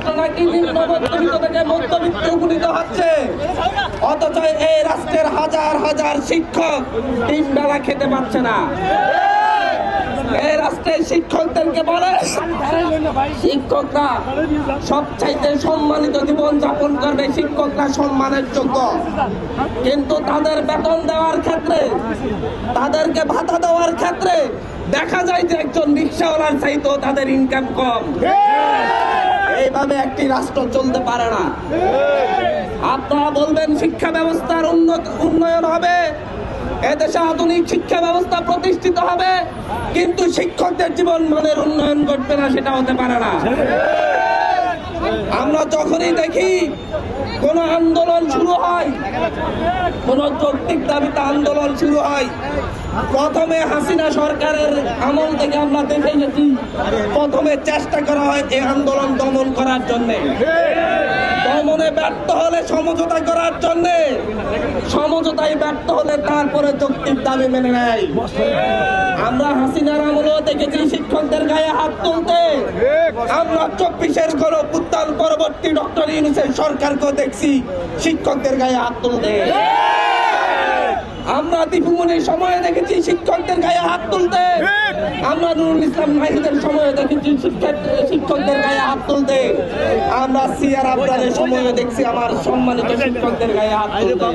রাষ্ট্র নাকি নিম্ন মধ্যবিত্ত থেকে মধ্যবিত্তে উপনীত হচ্ছে, অথচ এই রাষ্ট্রের হাজার হাজার শিক্ষক 3 বেলা খেতে পাচ্ছে না। এই রাষ্ট্রের শিক্ষকদেরকে বলে শিক্ষকরা সবচাইতে সম্মানিত জীবন যাপন করবে, শিক্ষকরা সম্মানের যোগ্য, কিন্তু তাদের বেতন দেওয়ার ক্ষেত্রে, তাদেরকে ভাতা দেওয়ার ক্ষেত্রে দেখা যায় যে একজন রিক্সাওয়ালার চাইতেও তাদের ইনকাম কম। এইভাবে একটি রাষ্ট্র চলতে পারে না। আপনারা বলবেন শিক্ষা ব্যবস্থার উন্নয়ন হবে, এদেশে আধুনিক শিক্ষা ব্যবস্থা প্রতিষ্ঠিত হবে, কিন্তু শিক্ষকদের জীবন মানের উন্নয়ন ঘটবে না, সেটা হতে পারে না। আমরা যখনই দেখি কোন আন্দোলন শুরু হয়, কোন যৌক্তিক দাবিতে আন্দোলন শুরু হয়, প্রথমে হাসিনা সরকারের আমল থেকে আমরা দেখে গেছি, প্রথমে চেষ্টা করা হয় এই আন্দোলন দমন করার জন্য, দমনে ব্যর্থ হলে সমঝোতা করার জন্য, সমঝোতায় ব্যর্থ হলে তারপরে যৌক্তিক দাবি মেনে নেয়। আমরা হাসিনার আমলেও দেখেছি শিক্ষকদের গায়ে হাত তুলতে, আমরা 24-এর গণঅভ্যুত্থান পরবর্তী ডক্টর ইউনূসের সরকারকেও দেখছি শিক্ষকদের গায়ে হাত তুলতে। আমরা দীপুমনির সময়ে দেখেছি শিক্ষকদের গায়ে হাত তুলতে, আমরা নুরুল ইসলাম নাহিদের সময়ে দেখেছি শিক্ষকদের গায়ে হাত তুলতে, আমরা সিআর আবরারের সময়ে দেখছি আমার সম্মানিত শিক্ষকদের গায়ে হাত তুলতে।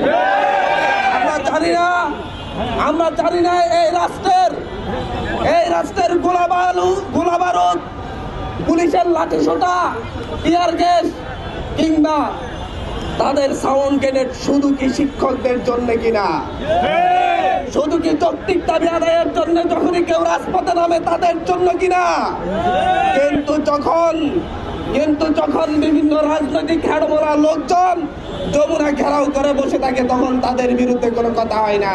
আমরা জানি না এই রাষ্ট্রের গোলাবারুদ, পুলিশের লাঠিসোঁটা, টিয়ার গ্যাস কিংবা তাদের সাউন্ড গ্রেনেড শুধু কি শিক্ষকদের জন্য কিনা, শুধু কি যৌক্তিক দাবি আদায়ের জন্য যখনই কেউ রাজপথে নামে তাদের জন্য কিনা, কিন্তু যখন বিভিন্ন রাজনৈতিক হেডমোলা লোকজন যমুনা ঘেরাও করে বসে থাকে তখন তাদের বিরুদ্ধে কোনো কথা হয় না।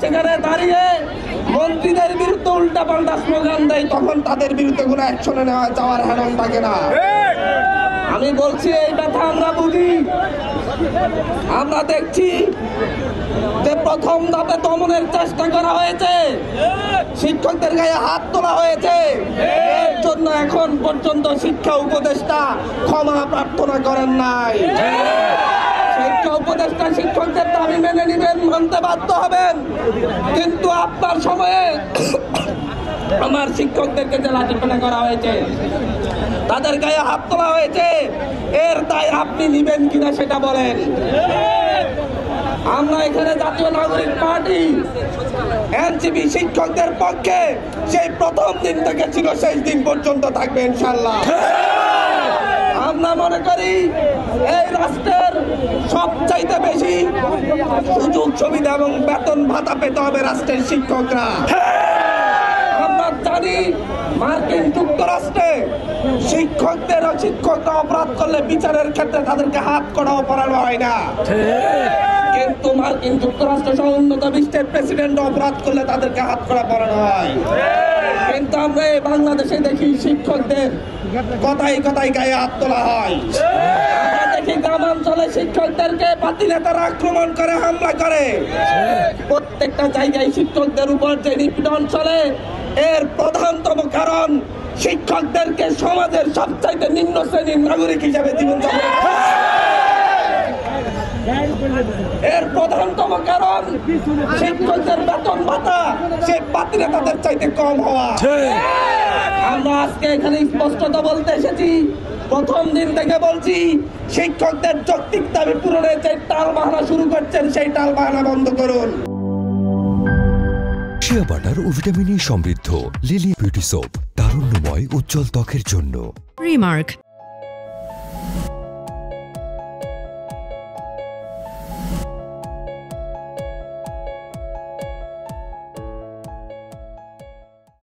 সেখানে দাঁড়িয়ে মন্ত্রীদের বিরুদ্ধে উল্টাপাল্টা স্লোগান দেয়, তখন তাদের বিরুদ্ধে কোনো অ্যাকশনে নেওয়া যাওয়ার হেরম থাকে না। আমি বলছি এই ব্যথা আমরা বুঝি। আমরা দেখছি যে প্রথম ধাপে দমনের চেষ্টা করা হয়েছে, শিক্ষকদের গায়ে হাত তোলা হয়েছে, এর জন্য এখন পর্যন্ত শিক্ষা উপদেষ্টা ক্ষমা প্রার্থনা করেন নাই। শিক্ষা উপদেষ্টা শিক্ষকদের দাবি মেনে নিবেন, মানতে বাধ্য হবেন, কিন্তু আপনার সময়ে আমার শিক্ষকদেরকে যে লাঠিপেটা করা হয়েছে, তাদের গায়ে হাত তোলা হয়েছে, এর দায় আপনি নিবেন কিনা সেটা বলেন। আমরা এখানে জাতীয় নাগরিক পার্টি এনসিপি শিক্ষকদের পক্ষে সেই প্রথম দিন থেকে ছিল, শেষ দিন পর্যন্ত থাকবে ইনশাআল্লাহ। আমরা মনে করি এই রাষ্ট্রের সবচাইতে বেশি সুযোগ সুবিধা এবং বেতন ভাতা পেতে হবে রাষ্ট্রের শিক্ষকরা। আমরা জানি মার্কিন যুক্তরাষ্ট্রে শিক্ষকরা অপরাধ করলে বিচারের ক্ষেত্রে তাদেরকে হাত কড়াও পরানো হয় না, কিন্তু মার্কিন যুক্তরাষ্ট্র সহ উন্নত বিশ্বের প্রেসিডেন্ট অপরাধ করলে তাদেরকে হাত কড়া পরানো হয়। কিন্তু আমরা বাংলাদেশে দেখি শিক্ষকদের কথায় কথায় গায়ে হাত তোলা হয়। আমরা দেখি গ্রামাঞ্চলে শিক্ষকদেরকে পাতি নেতারা আক্রমণ করে, হামলা করে। প্রত্যেকটা জায়গায় শিক্ষকদের উপর যে নিপীড়ন চলে, এর প্রধানতম কারণ শিক্ষকদেরকে সমাজের সবচাইতে নিম্ন শ্রেণীর নাগরিক হিসেবে জীবনযাপন, এর প্রধানতম কারণ শিক্ষকদের বেতন ভাতা সেই পাতি নেতাদের চাইতে কম হওয়া। আমরা আজকে এখানে স্পষ্টতা বলতে এসেছি, প্রথম দিন থেকে বলছি শিক্ষকদের যৌক্তিক দাবি পূরণের যে টাল বাহানা শুরু করছেন সেই টাল বাহানা বন্ধ করুন। শিয়া বাটার ও ভিটামিন ই সমৃদ্ধ লিলি বিউটি সোপ, তারুণ্যময় উজ্জ্বল ত্বকের জন্য। রিমার্ক,